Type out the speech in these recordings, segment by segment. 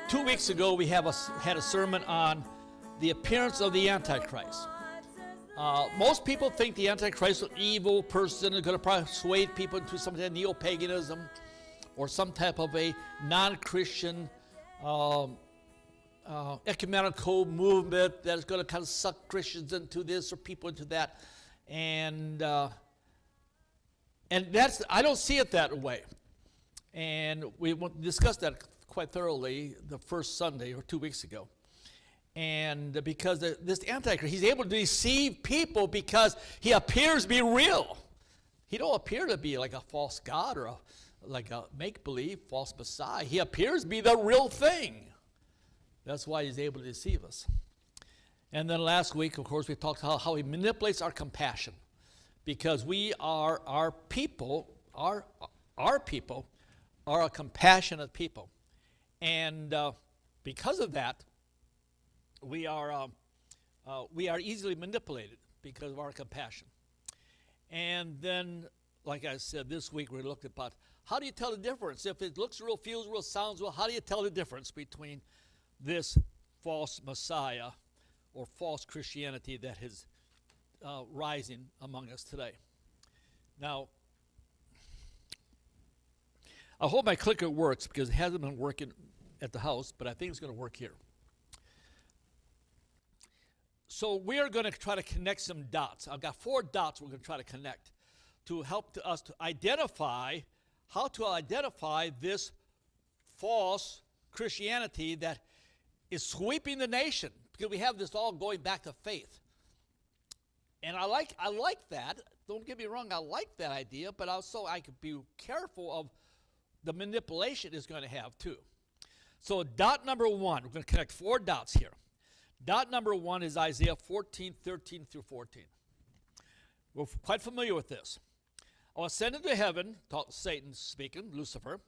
2 weeks ago, we had a sermon on the appearance of the Antichrist. Most people think the Antichrist is an evil person who's going to persuade people into some kind of neo-paganism or some type of a non-Christian ecumenical movement that is going to kind of suck Christians into this or people into that. And that's, I don't see it that way. And we discussed that quite thoroughly the first Sunday or 2 weeks ago. And because this Antichrist, he's able to deceive people because he appears to be real. He don't appear to be like a false god or like a make-believe false Messiah. He appears to be the real thing. That's why he's able to deceive us. And then last week, of course, we talked about how he manipulates our compassion. Because our people are a compassionate people. And because of that, we are easily manipulated because of our compassion. And then, like I said, this week we looked about how do you tell the difference? If it looks real, feels real, sounds real, how do you tell the difference between this false Messiah or false Christianity that is rising among us today? Now, I hope my clicker works because it hasn't been working at the house, but I think it's going to work here. So we are going to try to connect some dots. I've got 4 dots we're going to try to connect to help us to identify how to identify this false Christianity that is sweeping the nation, because we have this all going back to faith. And I like that. Don't get me wrong, I like that idea, but also I could be careful of the manipulation it's going to have too. So dot number 1, we're going to connect 4 dots here. Dot number 1 is Isaiah 14:13 through 14. We're quite familiar with this. I'll ascend into heaven, Satan speaking, Lucifer.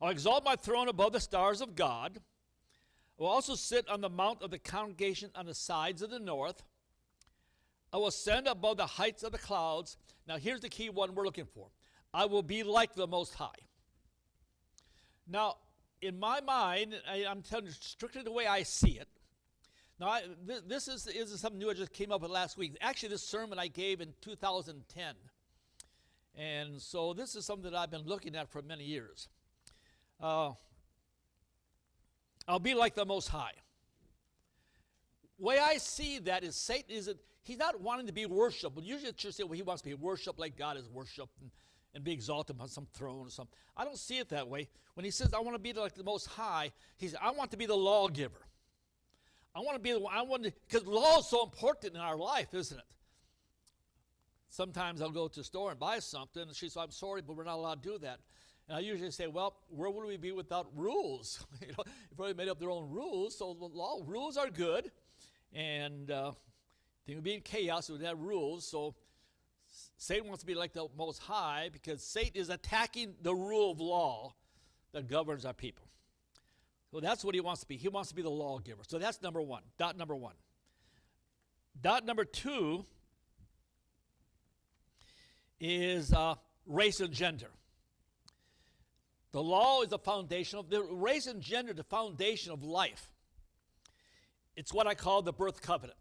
I'll exalt my throne above the stars of God. I will also sit on the mount of the congregation on the sides of the north. I will ascend above the heights of the clouds. Now here's the key one we're looking for. I will be like the Most High. Now, in my mind, I'm telling you strictly the way I see it. Now, this isn't something new I just came up with last week. Actually, this sermon I gave in 2010. And so this is something that I've been looking at for many years. I'll be like the Most High. The way I see that is Satan he's not wanting to be worshipped. But usually the church says, well, he wants to be worshipped like God is worshipped and be exalted on some throne or something. I don't see it that way. When he says, I want to be like the Most High, he says, I want to be the lawgiver. Because law is so important in our life, isn't it? Sometimes I'll go to the store and buy something, and she says, I'm sorry, but we're not allowed to do that. And I usually say, well, where would we be without rules? Everybody made up their own rules, so the rules are good. And things would be in chaos if we had rules. So Satan wants to be like the Most High because Satan is attacking the rule of law that governs our people. So that's what he wants to be. He wants to be the lawgiver. So that's number 1, dot number 1. Dot number 2 is race and gender. The law is the foundation of the race and gender, the foundation of life. It's what I call the birth covenant.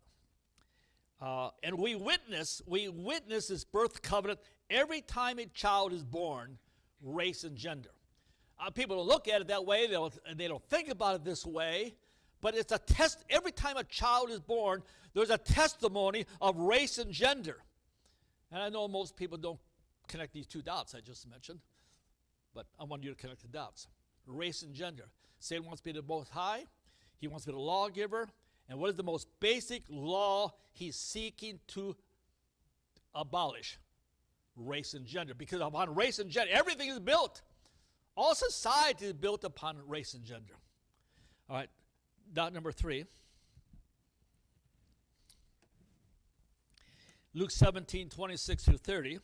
And we witness this birth covenant every time a child is born, race and gender. People don't look at it that way. They don't think about it this way. But it's a test. Every time a child is born, there's a testimony of race and gender. And I know most people don't connect these 2 dots I just mentioned. But I want you to connect the dots. Race and gender. Satan wants to be the Most High. He wants to be the lawgiver. And what is the most basic law he's seeking to abolish? Race and gender. Because upon race and gender, everything is built. All society is built upon race and gender. All right, dot number 3. Luke 17:26 through 30.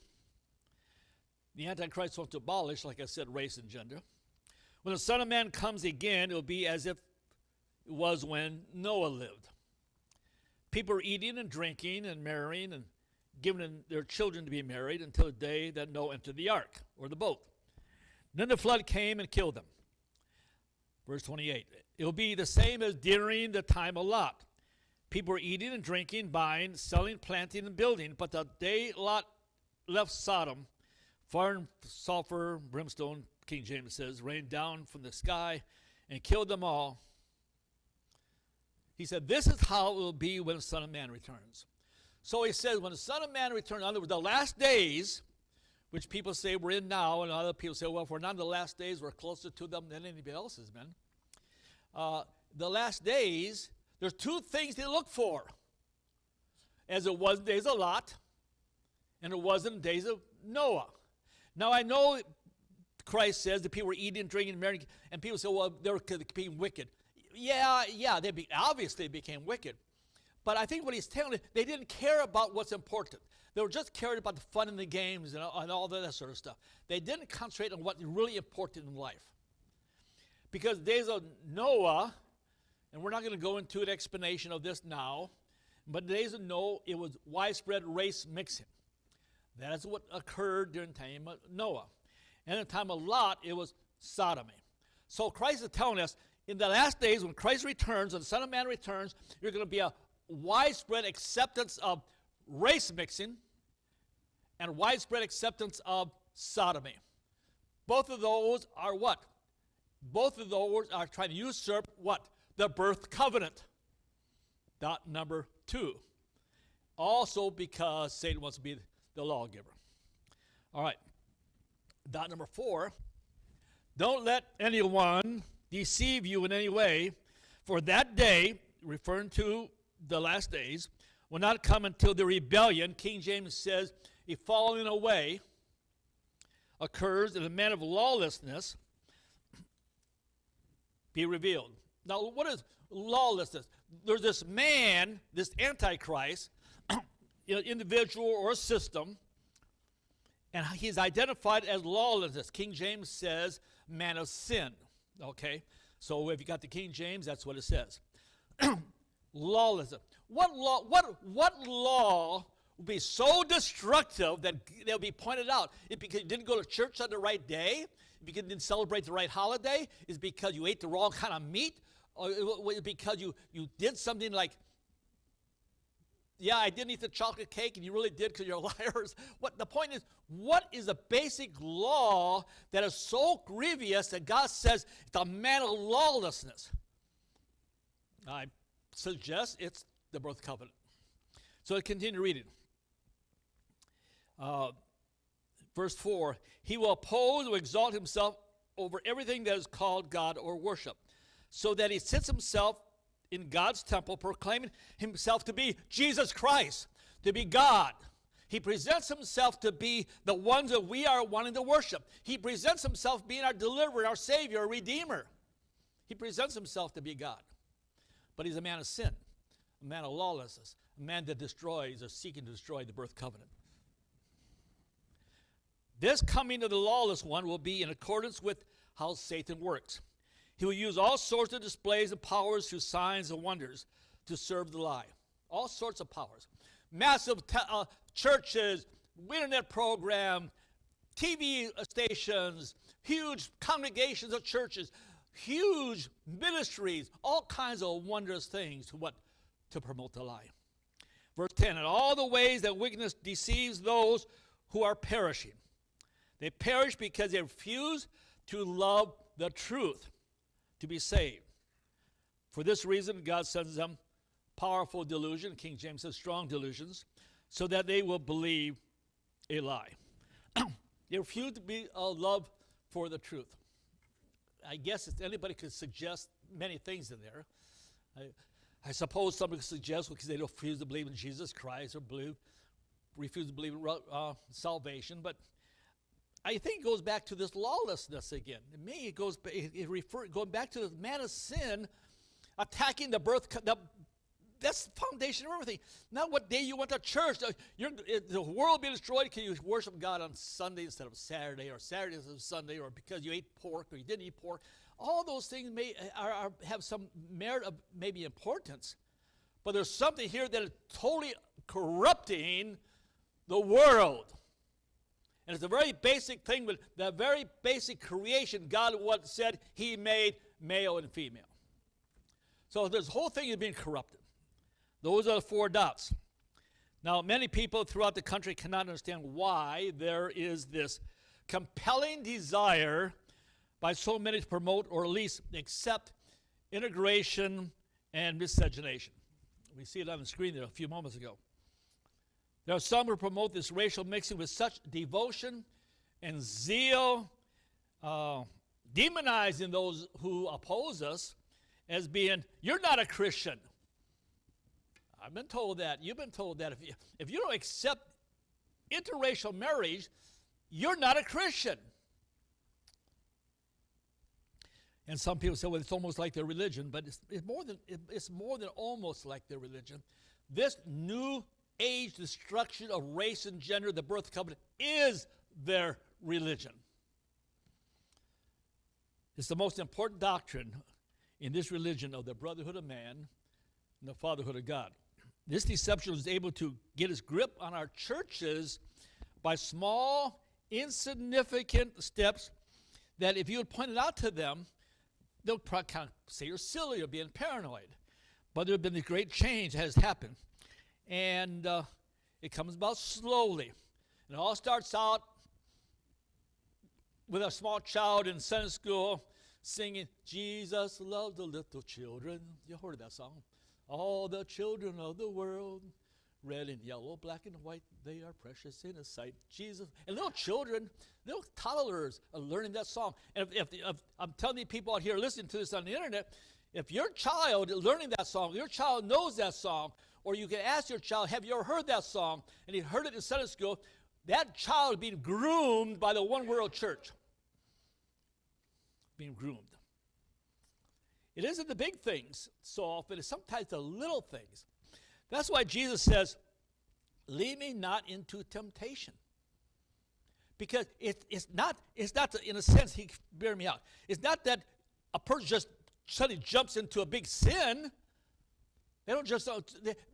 The Antichrist wants to abolish, like I said, race and gender. When the Son of Man comes again, it will be as if it was when Noah lived. People are eating and drinking and marrying and giving their children to be married until the day that Noah entered the ark or the boat. Then the flood came and killed them. Verse 28. It will be the same as during the time of Lot. People were eating and drinking, buying, selling, planting, and building. But the day Lot left Sodom, fire and sulfur, brimstone, King James says, rained down from the sky and killed them all. He said, this is how it will be when the Son of Man returns. So he says, when the Son of Man returns, in other words, the last days, which people say we're in now, and other people say, well, if we're not in the last days, we're closer to them than anybody else has been. The last days, there's two things to look for, as it was in the days of Lot, and it was in the days of Noah. Now, I know Christ says that people were eating, drinking, marrying, and people say, well, they were being wicked. Yeah, obviously became wicked. But I think what he's telling you, they didn't care about what's important. They were just caring about the fun and the games and all that sort of stuff. They didn't concentrate on what's really important in life. Because the days of Noah, and we're not going to go into an explanation of this now, but the days of Noah, it was widespread race mixing. That is what occurred during the time of Noah. And in the time of Lot, it was sodomy. So Christ is telling us, in the last days, when Christ returns, when the Son of Man returns, you're going to be a widespread acceptance of race mixing and widespread acceptance of sodomy. Both of those are what? Both of those are trying to usurp what? The birth covenant. Dot number 2. Also because Satan wants to be the lawgiver. All right. Dot number 4. Don't let anyone deceive you in any way, for that day, referring to the last days, will not come until the rebellion, King James says, a falling away occurs and the man of lawlessness be revealed. Now, what is lawlessness? There's this man, this Antichrist, individual or a system, and he's identified as lawlessness. King James says man of sin. Okay? So if you got the King James, that's what it says. Lawlessness. What law would be so destructive that they'll be pointed out? It's because you didn't go to church on the right day? Because you didn't celebrate the right holiday? Is because you ate the wrong kind of meat? Or because you did something like, yeah, I didn't eat the chocolate cake, and you really did because you're liars. The point is, what is the basic law that is so grievous that God says it's a man of lawlessness? I suggest it's the birth covenant. So continue reading. Verse 4, he will oppose or exalt himself over everything that is called God or worship, so that he sits himself in God's temple, proclaiming himself to be Jesus Christ, to be God. He presents himself to be the ones that we are wanting to worship. He presents himself being our deliverer, our Savior, our Redeemer. He presents himself to be God. But he's a man of sin, a man of lawlessness, a man that destroys or seeking to destroy the birth covenant. This coming of the lawless one will be in accordance with how Satan works. He will use all sorts of displays and powers through signs and wonders to serve the lie. All sorts of powers. Massive churches, internet program, TV stations, huge congregations of churches, huge ministries, all kinds of wondrous things to promote the lie. Verse 10, and all the ways that wickedness deceives those who are perishing. They perish because they refuse to love the truth to be saved. For this reason, God sends them powerful delusion, King James says strong delusions, so that they will believe a lie. They refuse to be a love for the truth. I guess if anybody could suggest many things in there. I suppose somebody could suggest because they refuse to believe in Jesus Christ or refuse to believe in salvation, but I think it goes back to this lawlessness again. To me, going back to the man of sin, attacking the birth. That's the foundation of everything. Not what day you went to church. The world will be destroyed because you worship God on Sunday instead of Saturday, or Saturday instead of Sunday, or because you ate pork or you didn't eat pork. All those things have some merit of maybe importance, but there's something here that is totally corrupting the world. And it's a very basic thing, but the very basic creation God said he made male and female. So this whole thing is being corrupted. Those are the 4 dots. Now, many people throughout the country cannot understand why there is this compelling desire by so many to promote or at least accept integration and miscegenation. We see it on the screen there a few moments ago. There are some who promote this racial mixing with such devotion and zeal, demonizing those who oppose us as being, you're not a Christian. I've been told that. You've been told that. If you don't accept interracial marriage, you're not a Christian. And some people say, well, it's almost like their religion, but it's more than almost like their religion. This new age destruction of race and gender, the birth covenant, is their religion. It's the most important doctrine in this religion of the brotherhood of man and the fatherhood of God. This deception was able to get its grip on our churches by small, insignificant steps that if you had pointed out to them, they'll probably kind of say you're silly or being paranoid. But there has been a great change that has happened. And it comes about slowly. And it all starts out with a small child in Sunday school singing, Jesus loved the little children. You heard that song? All the children of the world, red and yellow, black and white, they are precious in His sight. Jesus. And little children, little toddlers are learning that song. And if I'm telling you people out here listening to this on the internet, if your child is learning that song, your child knows that song, or you can ask your child, have you ever heard that song? And he heard it in Sunday school, that child is being groomed by the One World Church. Being groomed. It isn't the big things so often, it's sometimes the little things. That's why Jesus says, lead me not into temptation. Because it's not, in a sense, bear me out. It's not that a person just suddenly jumps into a big sin. They don't just,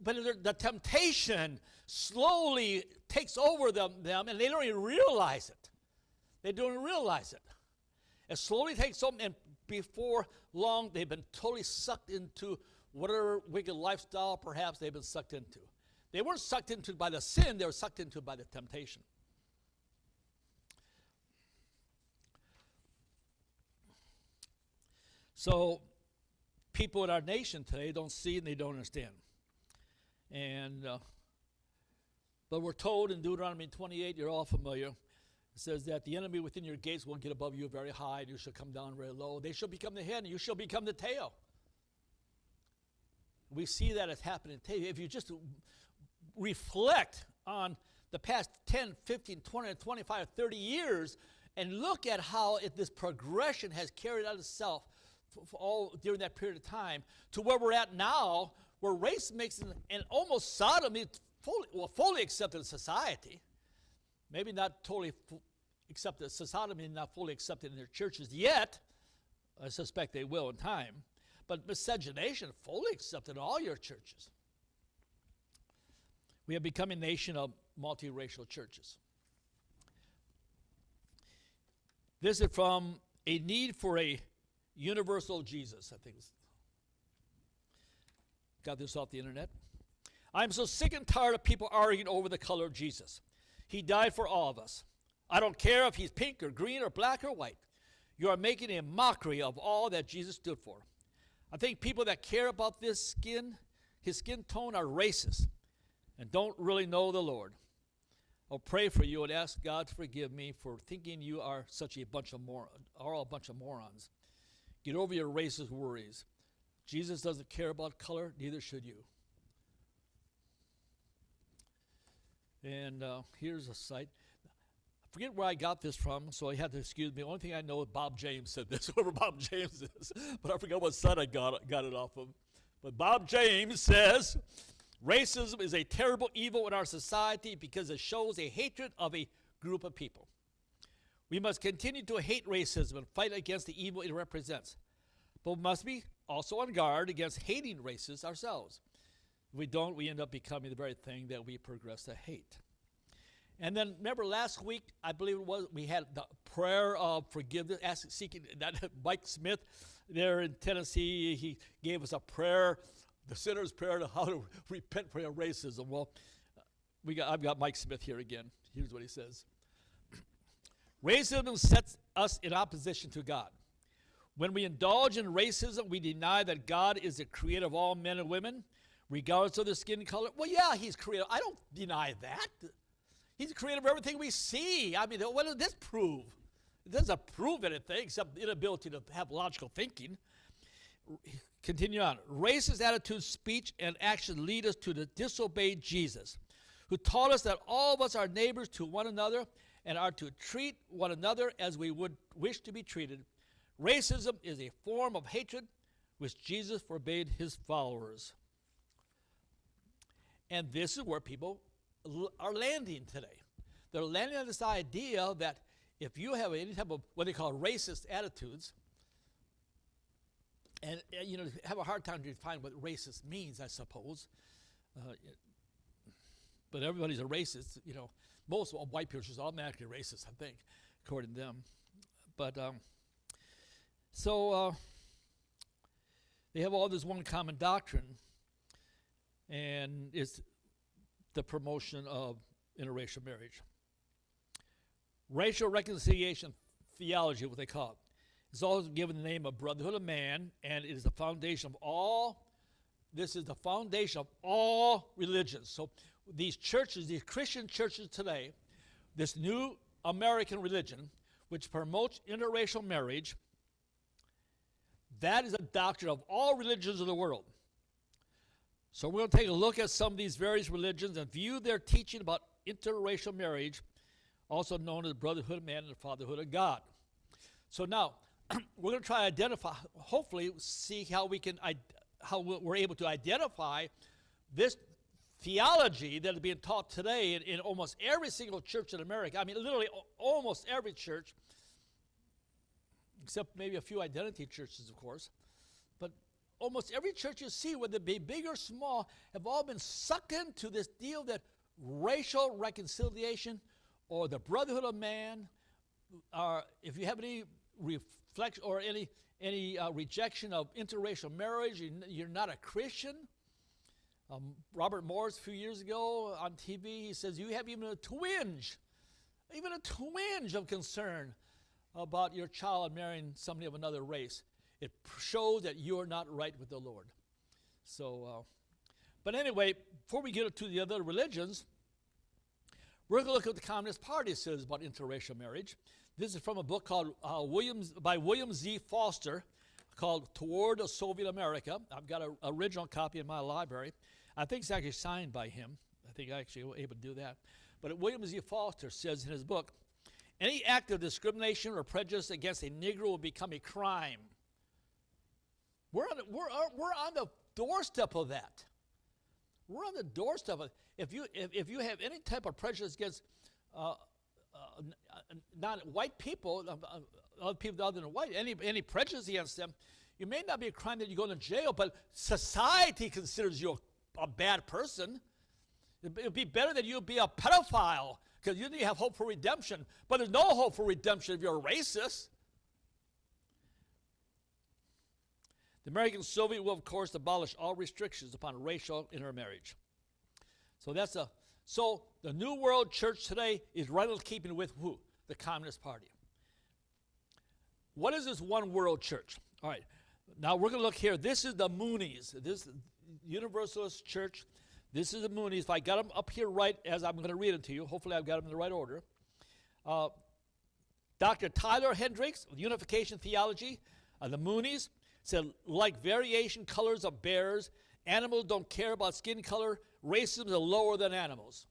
but the temptation slowly takes over them, and they don't even realize it. They don't even realize it. It slowly takes over, and before long, they've been totally sucked into whatever wicked lifestyle perhaps they've been sucked into. They weren't sucked into by the sin, they were sucked into by the temptation. So people in our nation today don't see and they don't understand. And but we're told in Deuteronomy 28, you're all familiar, it says that the enemy within your gates will get above you very high, and you shall come down very low. They shall become the head, and you shall become the tail. We see that as happening today. If you just reflect on the past 10, 15, 20, 25, 30 years and look at how this progression has carried out itself all during that period of time to where we're at now, where race mixing and almost sodomy fully accepted in society. Maybe not totally accepted, sodomy not fully accepted in their churches yet. I suspect they will in time. But miscegenation fully accepted in all your churches. We have become a nation of multiracial churches. This is from A Need for a Universal Jesus, I think. Got this off the internet. I'm so sick and tired of people arguing over the color of Jesus. He died for all of us. I don't care if he's pink or green or black or white. You are making a mockery of all that Jesus stood for. I think people that care about his skin tone, are racist and don't really know the Lord. I'll pray for you and ask God to forgive me for thinking you are such a bunch of morons. Get over your racist worries. Jesus doesn't care about color, neither should you. And here's a site. I forget where I got this from, so I had to excuse me. The only thing I know is Bob James said this, whoever Bob James is. But I forgot what site I got it off of. But Bob James says, racism is a terrible evil in our society because it shows a hatred of a group of people. We must continue to hate racism and fight against the evil it represents. But we must be also on guard against hating races ourselves. If we don't, we end up becoming the very thing that we progress to hate. And then remember last week, I believe it was, we had the prayer of forgiveness, seeking that Mike Smith there in Tennessee, he gave us a prayer, the sinner's prayer to how to repent for racism. Well, I've got Mike Smith here again. Here's what he says. Racism sets us in opposition to God. When we indulge in racism, we deny that God is the creator of all men and women, regardless of their skin color. Well, yeah, he's creator. I don't deny that. He's the creator of everything we see. I mean, what does this prove? It doesn't prove anything except the inability to have logical thinking. Continue on. Racist attitudes, speech, and action lead us to disobey Jesus, who taught us that all of us are neighbors to one another and are to treat one another as we would wish to be treated. Racism is a form of hatred which Jesus forbade his followers. And this is where people are landing today. They're landing on this idea that if you have any type of what they call racist attitudes, and you know, have a hard time to define what racist means, I suppose. But everybody's a racist, you know. Most white people are automatically racist, I think, according to them. But they have all this one common doctrine, and it's the promotion of interracial marriage. Racial reconciliation theology, what they call it, is also given the name of brotherhood of man, and it is the foundation of all. This is the foundation of all religions. So these churches, these Christian churches today, this new American religion, which promotes interracial marriage, that is a doctrine of all religions of the world. So we're going to take a look at some of these various religions and view their teaching about interracial marriage, also known as brotherhood of man and the fatherhood of God. So now, we're going to try to identify, hopefully see how we're able to identify this theology that is being taught today in almost every single church in America. I mean, literally almost every church, except maybe a few identity churches, of course. But almost every church you see, whether it be big or small, have all been sucked into this deal that racial reconciliation or the brotherhood of man, or if you have any reflection or any rejection of interracial marriage, you're not a Christian. Robert Morris, a few years ago on TV, he says, you have even a twinge of concern about your child marrying somebody of another race. It shows that you're not right with the Lord. So, but anyway, before we get to the other religions, we're going to look at what the Communist Party says about interracial marriage. This is from a book called by William Z. Foster called Toward a Soviet America. I've got an original copy in my library. I think it's actually signed by him. I think I actually was able to do that. But William Z. Foster says in his book, any act of discrimination or prejudice against a Negro will become a crime. We're on the doorstep of that. We're on the doorstep of it. If you have any type of prejudice against non-white people, other people other than white, any prejudice against them, you may not be a crime that you go to jail, but society considers you a bad person. It would be better that you be a pedophile because you have hope for redemption. But there's no hope for redemption if you're a racist. The American Soviet will, of course, abolish all restrictions upon racial intermarriage. So the New World Church today is right in keeping with who? The Communist Party. What is this one world church? All right. Now we're going to look here. This is the Moonies. This Universalist Church. This is the Moonies. If I got them up here right as I'm going to read it to you, hopefully I've got them in the right order. Dr. Tyler Hendricks, Unification Theology, the Moonies, said, like variation colors of bears, animals don't care about skin color. Racism is lower than animals.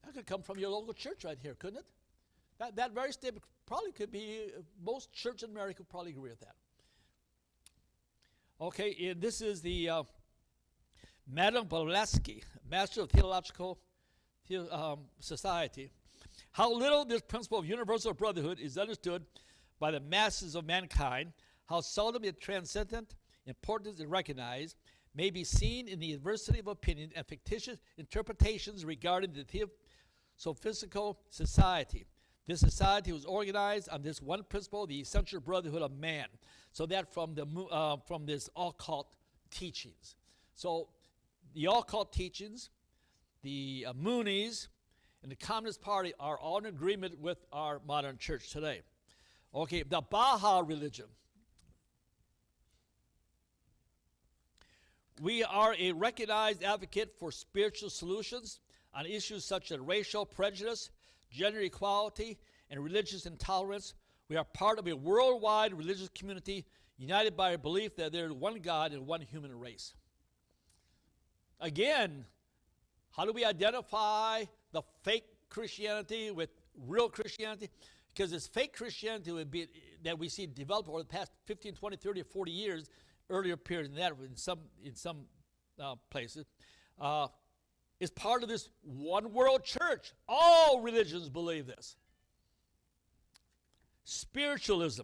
That could come from your local church right here, couldn't it? That very statement probably could be, most churches in America would probably agree with that. Okay, and this is the Madame Blavatsky, Master of Theological Society. How little this principle of universal brotherhood is understood by the masses of mankind, how seldom its transcendent importance is recognized, may be seen in the diversity of opinion and fictitious interpretations regarding the sophistical society. This society was organized on this one principle, the essential brotherhood of man. So that from this occult teachings. So the occult teachings, the Moonies, and the Communist Party are all in agreement with our modern church today. Okay, the Baha'i religion. We are a recognized advocate for spiritual solutions on issues such as racial prejudice, gender equality, and religious intolerance. We are part of a worldwide religious community united by a belief that there is one God and one human race. Again, how do we identify the fake Christianity with real Christianity? Because this fake Christianity would be, that we see develop over the past 15, 20, 30, or 40 years, earlier periods than that in some places, is part of this one world church. All religions believe this. Spiritualism.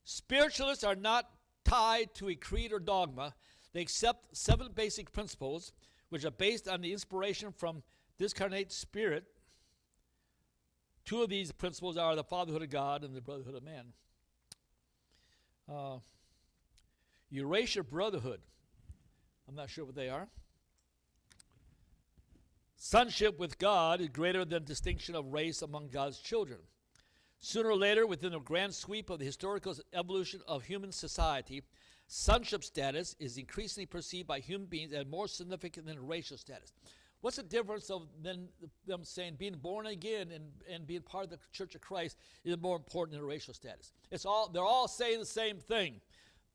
Spiritualists are not tied to a creed or dogma. They accept 7 basic principles, which are based on the inspiration from discarnate spirit. 2 of these principles are the fatherhood of God and the brotherhood of man. Eurasian Brotherhood. I'm not sure what they are. Sonship with God is greater than distinction of race among God's children. Sooner or later, within the grand sweep of the historical evolution of human society, sonship status is increasingly perceived by human beings as more significant than racial status. What's the difference of them saying being born again and being part of the Church of Christ is more important than racial status? They're all saying the same thing.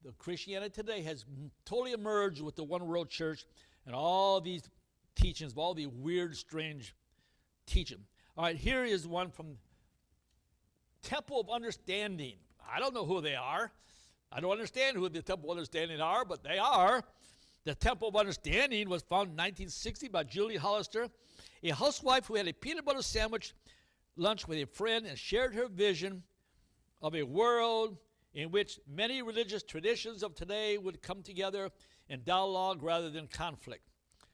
The Christianity today has totally emerged with the one world church and all these teachings, all the weird, strange teaching. All right, here is one from Temple of Understanding. I don't know who they are. I don't understand who the Temple of Understanding are, but they are. The Temple of Understanding was founded in 1960 by Julie Hollister, a housewife who had a peanut butter sandwich lunch with a friend and shared her vision of a world in which many religious traditions of today would come together in dialogue rather than conflict.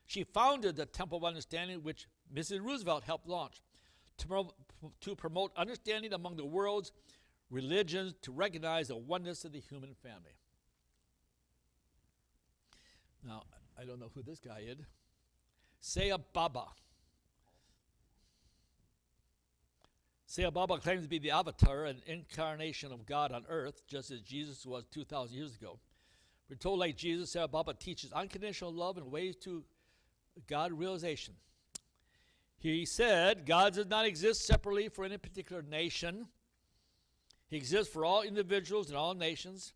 She founded the Temple of Understanding, which Mrs. Roosevelt helped launch, to promote understanding among the world's religions, to recognize the oneness of the human family. Now, I don't know who this guy is. Sai Baba. Sai Baba claims to be the avatar and incarnation of God on earth, just as Jesus was 2,000 years ago. We're told, like Jesus, Sai Baba teaches unconditional love and ways to God realization. He said, God does not exist separately for any particular nation. He exists for all individuals and all nations.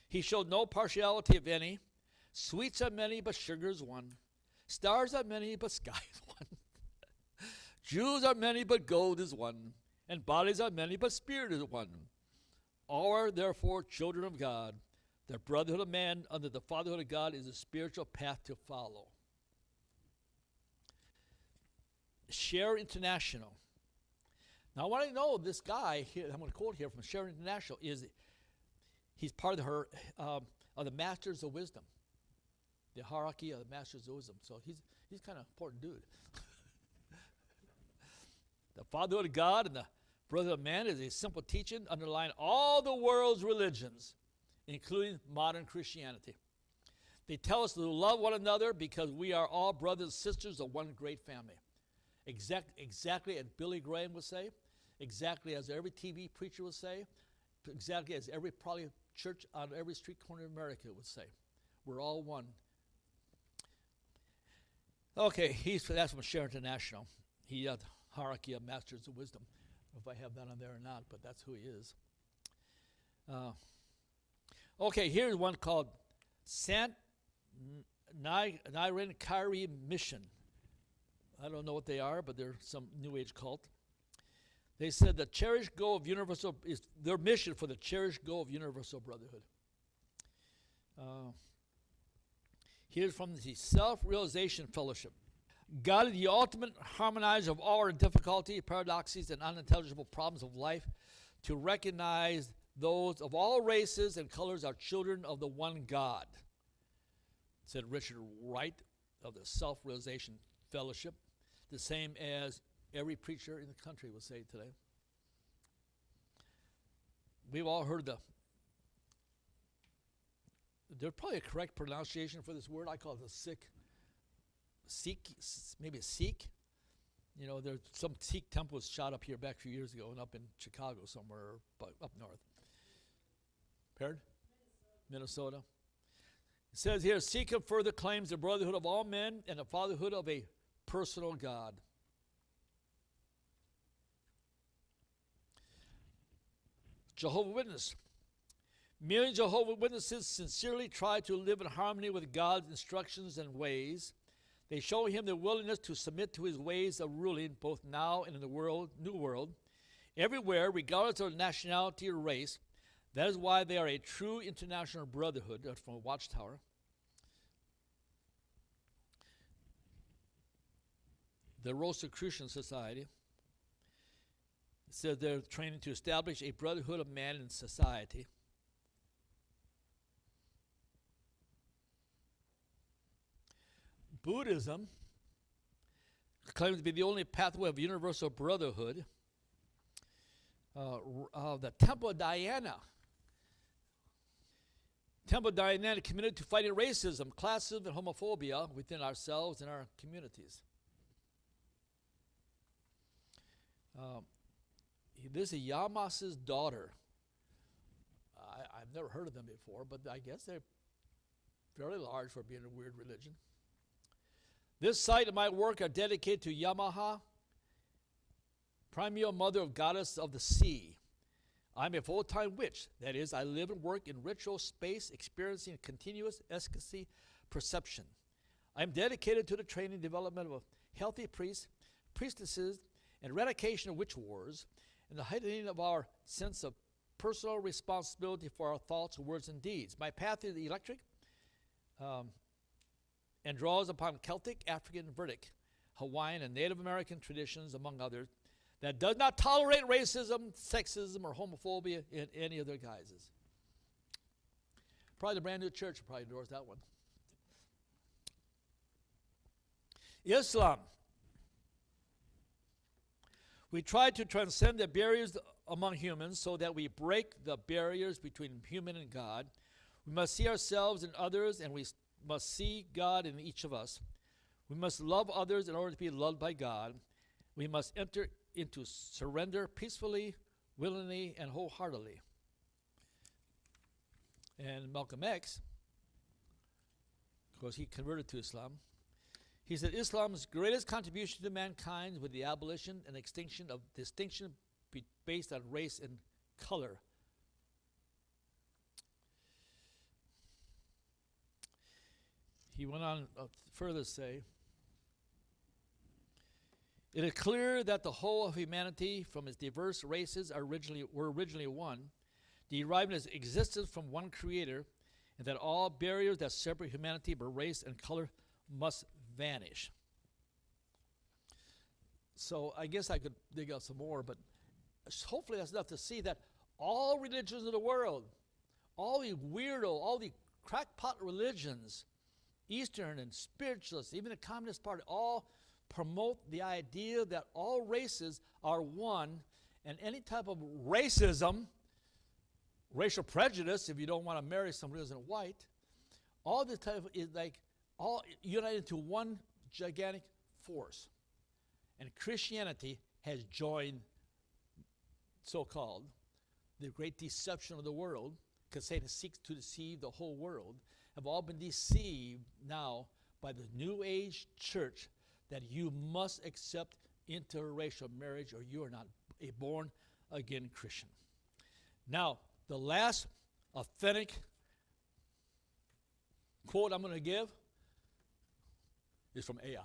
He showed no partiality of any. Sweets are many, but sugar is one. Stars are many, but sky is one. Jews are many, but gold is one. And bodies are many, but spirit is one. All are therefore children of God. The brotherhood of man under the fatherhood of God is a spiritual path to follow. Share International. Now, I want to know this guy here, I'm going to quote here from Share International, he's part of the Masters of Wisdom, the hierarchy of the Masters of Wisdom. So he's kind of important dude. The fatherhood of God and the brotherhood of man is a simple teaching underlying all the world's religions, including modern Christianity. They tell us to love one another because we are all brothers and sisters of one great family. Exactly as Billy Graham would say, exactly as every TV preacher would say, exactly as every probably church on every street corner in America would say. We're all one. Okay, that's from Share International. He had the hierarchy of Masters of Wisdom. I don't know if I have that on there or not, but that's who he is. Okay, here's one called Sant Nirankari Mission. I don't know what they are, but they're some New Age cult. They said the cherished goal of universal is their mission for the cherished goal of universal brotherhood. Here's from the Self-Realization Fellowship. God is the ultimate harmonizer of all our difficulty, paradoxes, and unintelligible problems of life, to recognize those of all races and colors are children of the one God, said Richard Wright of the Self-Realization Fellowship. the same as every preacher in the country will say today. We've all heard there's probably a correct pronunciation for this word. I call it a Sikh, maybe a Sikh. You know, there's some Sikh temples shot up here back a few years ago and up in Chicago somewhere, up north. Pardon? Minnesota. It says here, Sikh further claims the brotherhood of all men and the fatherhood of a personal God. Jehovah's Witness. Many Jehovah's Witnesses sincerely try to live in harmony with God's instructions and ways. They show him their willingness to submit to his ways of ruling both now and in the new world, everywhere, regardless of nationality or race. That is why they are a true international brotherhood. That's from Watchtower. The Rosicrucian Society says they're training to establish a brotherhood of man in society. Buddhism claims to be the only pathway of universal brotherhood. The Temple of Diana. Temple of Diana committed to fighting racism, classism, and homophobia within ourselves and our communities. This is Yamas's daughter. I've never heard of them before, but I guess they're fairly large for being a weird religion. This site and my work are dedicated to Yamaha, primordial mother of goddess of the sea. I'm a full-time witch. That is, I live and work in ritual space, experiencing continuous ecstasy perception. I'm dedicated to the training and development of healthy priests, priestesses, and eradication of witch wars, and the heightening of our sense of personal responsibility for our thoughts, words, and deeds. My path is electric and draws upon Celtic, African, Verdic, Hawaiian, and Native American traditions, among others, that does not tolerate racism, sexism, or homophobia in any of their guises. Probably the brand new church will probably endorse that one. Islam. We try to transcend the barriers among humans so that we break the barriers between human and God. We must see ourselves in others, and we must see God in each of us. We must love others in order to be loved by God. We must enter into surrender peacefully, willingly, and wholeheartedly. And Malcolm X, of course, he converted to Islam. He said, Islam's greatest contribution to mankind was the abolition and extinction of distinction based on race and color. He went on further to say, it is clear that the whole of humanity from its diverse races were originally one, deriving its existence from one creator, and that all barriers that separate humanity by race and color must vanish. So I guess I could dig out some more, but hopefully that's enough to see that all religions of the world, all the weirdo, all the crackpot religions, Eastern and spiritualists, even the Communist Party, all promote the idea that all races are one, and any type of racism, racial prejudice, if you don't want to marry somebody who isn't white, all this type of is like all united into one gigantic force. And Christianity has joined, so-called, the great deception of the world, because Satan seeks to deceive the whole world, have all been deceived now by the New Age church that you must accept interracial marriage or you are not a born-again Christian. Now, the last authentic quote I'm going to give is from AI.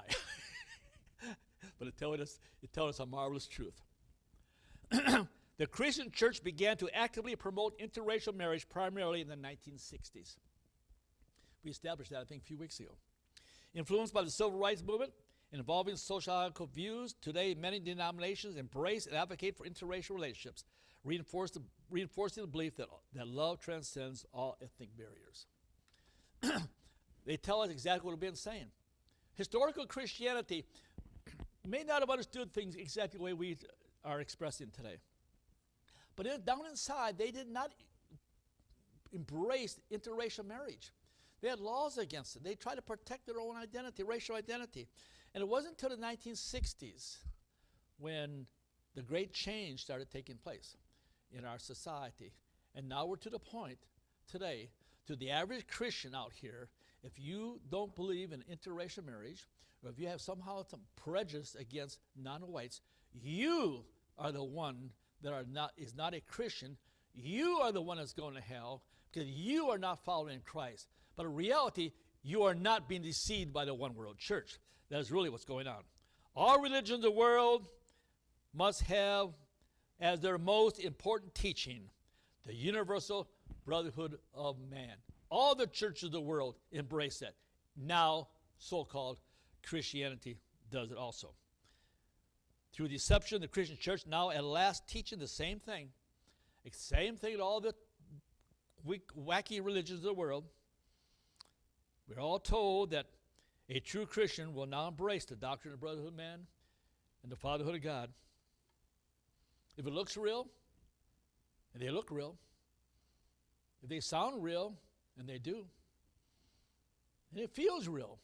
But it tells us a marvelous truth. The Christian church began to actively promote interracial marriage primarily in the 1960s. We established that, I think, a few weeks ago. Influenced by the civil rights movement, involving sociological views, today many denominations embrace and advocate for interracial relationships, reinforcing the belief that love transcends all ethnic barriers. They tell us exactly what we've been saying. Historical Christianity may not have understood things exactly the way we are expressing today. But down inside, they did not embrace interracial marriage. They had laws against it. They tried to protect their own identity, racial identity. And it wasn't until the 1960s when the great change started taking place in our society. And now we're to the point today, to the average Christian out here, if you don't believe in interracial marriage, or if you have somehow some prejudice against non-whites, you are the one that is not a Christian. You are the one that's going to hell because you are not following Christ. But in reality, you are not being deceived by the one world church. That is really what's going on. All religions of the world must have as their most important teaching the universal brotherhood of man. All the churches of the world embrace that. Now, so-called Christianity does it also. Through deception, the Christian church now at last teaching the same thing. The same thing to all the wacky religions of the world. We're all told that a true Christian will now embrace the doctrine of brotherhood of man and the fatherhood of God. If it looks real, and they look real, if they sound real, and they do, and it feels real,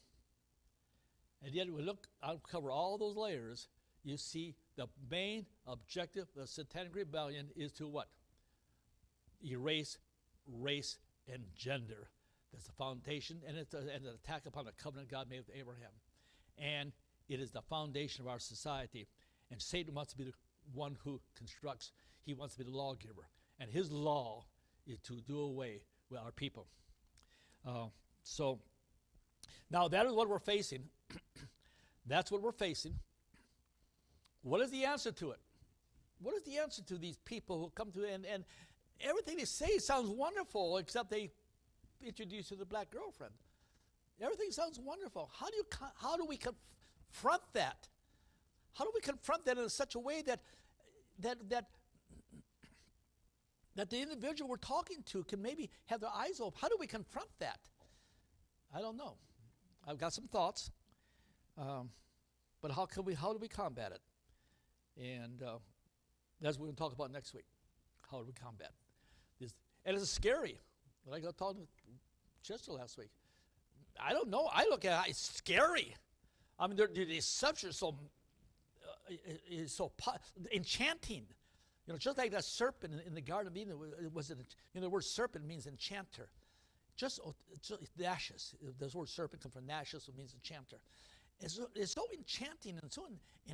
and yet we look, I'll cover all those layers, you see the main objective of the Satanic Rebellion is to what? Erase race and gender. That's the foundation, and it's an attack upon the covenant God made with Abraham. And it is the foundation of our society. And Satan wants to be the one who constructs. He wants to be the lawgiver. And his law is to do away with our people. So now that is what we're facing. That's what we're facing. What is the answer to it? What is the answer to these people who come to it and everything they say sounds wonderful, except they introduce you to the black girlfriend. Everything sounds wonderful. How do we confront that? How do we confront that in such a way that the individual we're talking to can maybe have their eyes open? How do we confront that? I don't know. I've got some thoughts, but how do we combat it? And that's what we're going to talk about next week. How do we combat this? And it's scary. Like I told Chester last week. I don't know. I look at it, it's scary. I mean, the deception is so enchanting. You know, just like that serpent in the Garden of Eden. The word serpent means enchanter. Just Nashus. The word serpent comes from Nashus, which means enchanter. It's so enchanting and so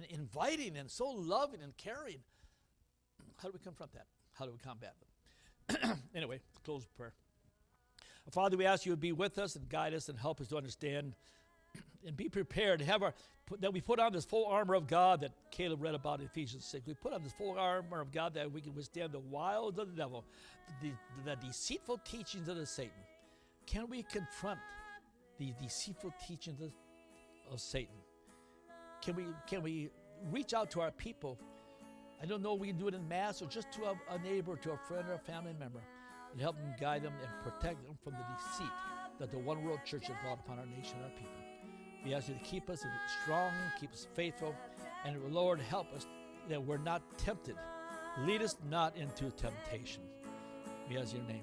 inviting and so loving and caring. How do we confront that? How do we combat it? Anyway, close with prayer. Father, we ask you to be with us and guide us and help us to understand and be prepared to have that we put on this full armor of God that Caleb read about in Ephesians 6. We put on this full armor of God that we can withstand the wiles of the devil, the deceitful teachings of Satan. Can we confront the deceitful teachings of Satan? Can we reach out to our people? I don't know if we can do it in mass or just to a neighbor, to a friend or a family member, and help them, guide them, and protect them from the deceit that the one world church has brought upon our nation and our people. We ask you to keep us strong, keep us faithful, and Lord, help us that we're not tempted. Lead us not into temptation. We ask in your name.